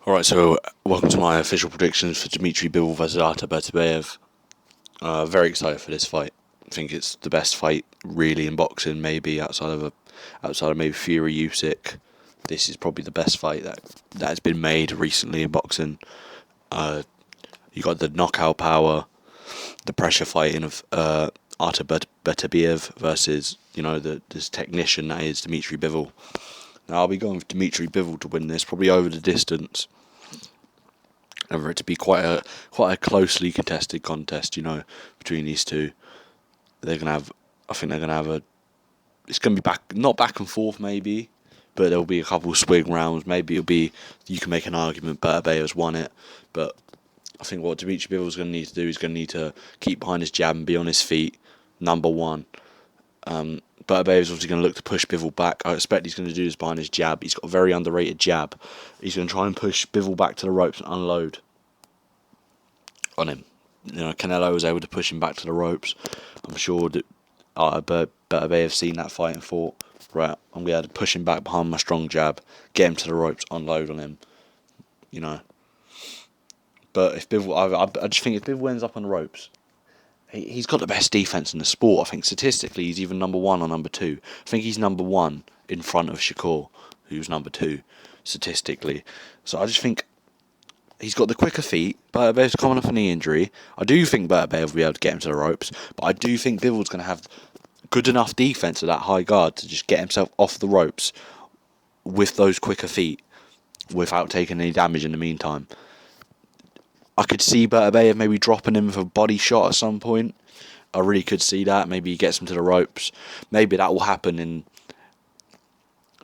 Alright, so welcome to my official predictions for Dmitry Bivol versus Artur Beterbiev. Very excited for this fight. I think it's the best fight really in boxing, maybe outside of maybe Fury Usyk. This is probably the best fight that has been made recently in boxing. You got the knockout power, the pressure fighting of Artur Beterbiev versus this technician that is Dmitry Bivol. Now I'll be going with Dmitry Bivol to win this, probably over the distance. And for it to be quite a closely contested contest, between these two. I think they're gonna have a. It's gonna be not back and forth maybe, but there'll be a couple of swing rounds. Maybe it'll be, you can make an argument Beterbiev's won it, but I think what Dmitry Bivol's going to need to do is going to need to keep behind his jab and be on his feet. Number one. Beterbiev's obviously going to look to push Bivol back. I expect he's going to do this behind his jab. He's got a very underrated jab. He's going to try and push Bivol back to the ropes and unload on him. Canelo was able to push him back to the ropes. I'm sure that Beterbiev's seen that fight and thought, right, I'm going to push him back behind my strong jab, get him to the ropes, unload on him. But if Bivol, I just think if Bivol ends up on the ropes, he's got the best defense in the sport. I think statistically he's either number one or number two. I think he's number one in front of Shakur, who's number two statistically. So I just think he's got the quicker feet. Beterbiev's coming off a knee injury. I do think Beterbiev will be able to get him to the ropes, but I do think Bivol's going to have good enough defense at that high guard to just get himself off the ropes with those quicker feet without taking any damage in the meantime. I could see Beterbiev maybe dropping him with a body shot at some point. I really could see that. Maybe he gets him to the ropes. Maybe that will happen in.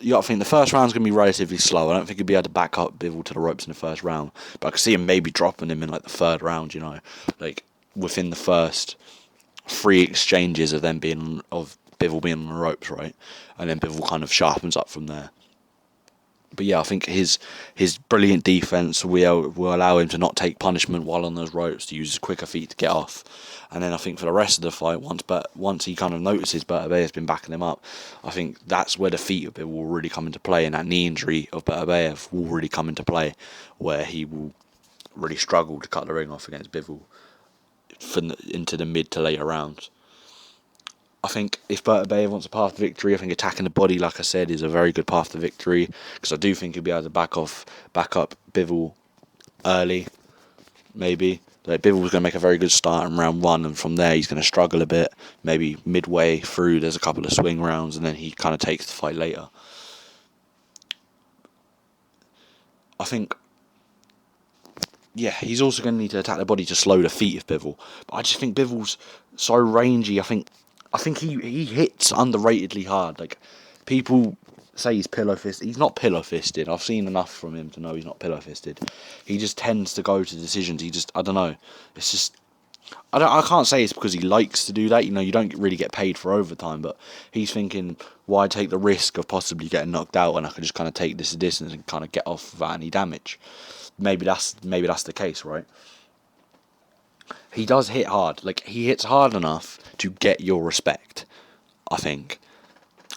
You got to think the first round's going to be relatively slow. I don't think he'll be able to back up Bivol to the ropes in the first round. But I could see him maybe dropping him in like the third round, like within the first three exchanges of Bivol being on the ropes, right? And then Bivol kind of sharpens up from there. But yeah, I think his brilliant defense will allow him to not take punishment while on those ropes, to use his quicker feet to get off. And then I think for the rest of the fight, once he kind of notices Beterbiev has been backing him up, I think that's where the feet of it will really come into play, and that knee injury of Beterbiev will really come into play, where he will really struggle to cut the ring off against Bivol into the mid to later rounds. I think if Beterbiev wants a path to victory, I think attacking the body, like I said, is a very good path to victory, because I do think he'll be able to back up Bivol early, maybe. Like Bivol's going to make a very good start in round one, and from there he's going to struggle a bit. Maybe midway through there's a couple of swing rounds, and then he kind of takes the fight later. I think, yeah, he's also going to need to attack the body to slow the feet of Bivol. But I just think Bivol's so rangy. I think he hits underratedly hard. Like, people say he's pillow fisted. He's not pillow fisted. I've seen enough from him to know he's not pillow fisted. He just tends to go to decisions. I don't know. It's just, I can't say it's because he likes to do that. You don't really get paid for overtime, but he's thinking, why take the risk of possibly getting knocked out when I can just kind of take this distance and kind of get off without any damage. Maybe that's the case, right? He does hit hard. Like, he hits hard enough to get your respect, I think.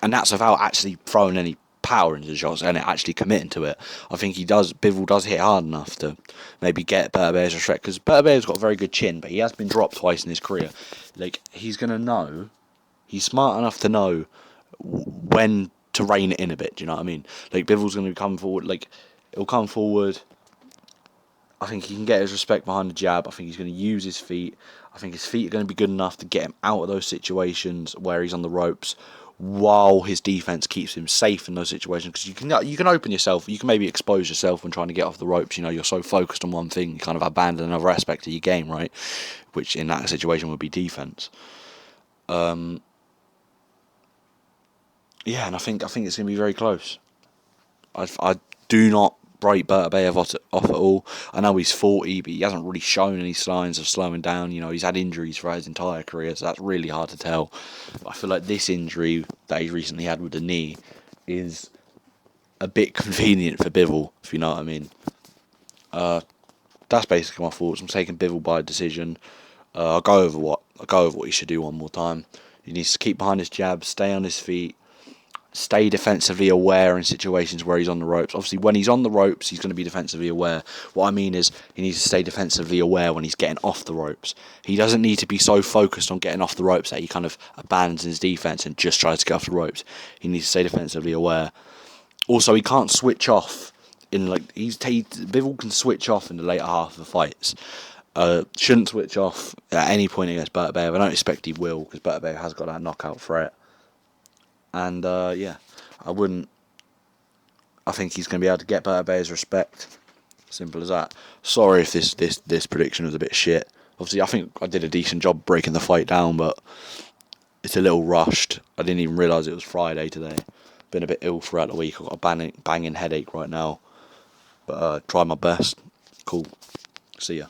And that's without actually throwing any power into the shots and actually committing to it. I think Bivol does hit hard enough to maybe get Beterbiev's respect, because Beterbiev's got a very good chin, but he has been dropped twice in his career. Like, he's smart enough to know when to rein it in a bit, do you know what I mean? Like, Bivol's going to come forward, he'll come forward. I think he can get his respect behind the jab. I think he's going to use his feet. I think his feet are going to be good enough to get him out of those situations where he's on the ropes, while his defense keeps him safe in those situations. Because you can open yourself, you can maybe expose yourself when trying to get off the ropes. You're so focused on one thing, you kind of abandon another aspect of your game, right? Which in that situation would be defense. Yeah, and I think it's going to be very close. I do not rate Beterbiev off at all. I know he's 40, but he hasn't really shown any signs of slowing down. He's had injuries throughout his entire career, so that's really hard to tell. But I feel like this injury that he recently had with the knee is a bit convenient for Bivol, if you know what I mean. That's basically my thoughts. I'm taking Bivol by decision. I'll go over what he should do one more time. He needs to keep behind his jab, stay on his feet, stay defensively aware in situations where he's on the ropes. Obviously, when he's on the ropes, he's going to be defensively aware. What I mean is, he needs to stay defensively aware when he's getting off the ropes. He doesn't need to be so focused on getting off the ropes that he kind of abandons his defense and just tries to get off the ropes. He needs to stay defensively aware. Also, he can't switch off Bivol can switch off in the later half of the fights. Shouldn't switch off at any point against Beterbiev. I don't expect he will, because Beterbiev has got that knockout threat. And yeah, I think he's going to be able to get Beterbiev's respect. Simple as that. Sorry if this prediction was a bit shit. Obviously, I think I did a decent job breaking the fight down, but it's a little rushed. I didn't even realise it was Friday today. Been a bit ill throughout the week. I've got a banging headache right now. But try my best. Cool. See ya.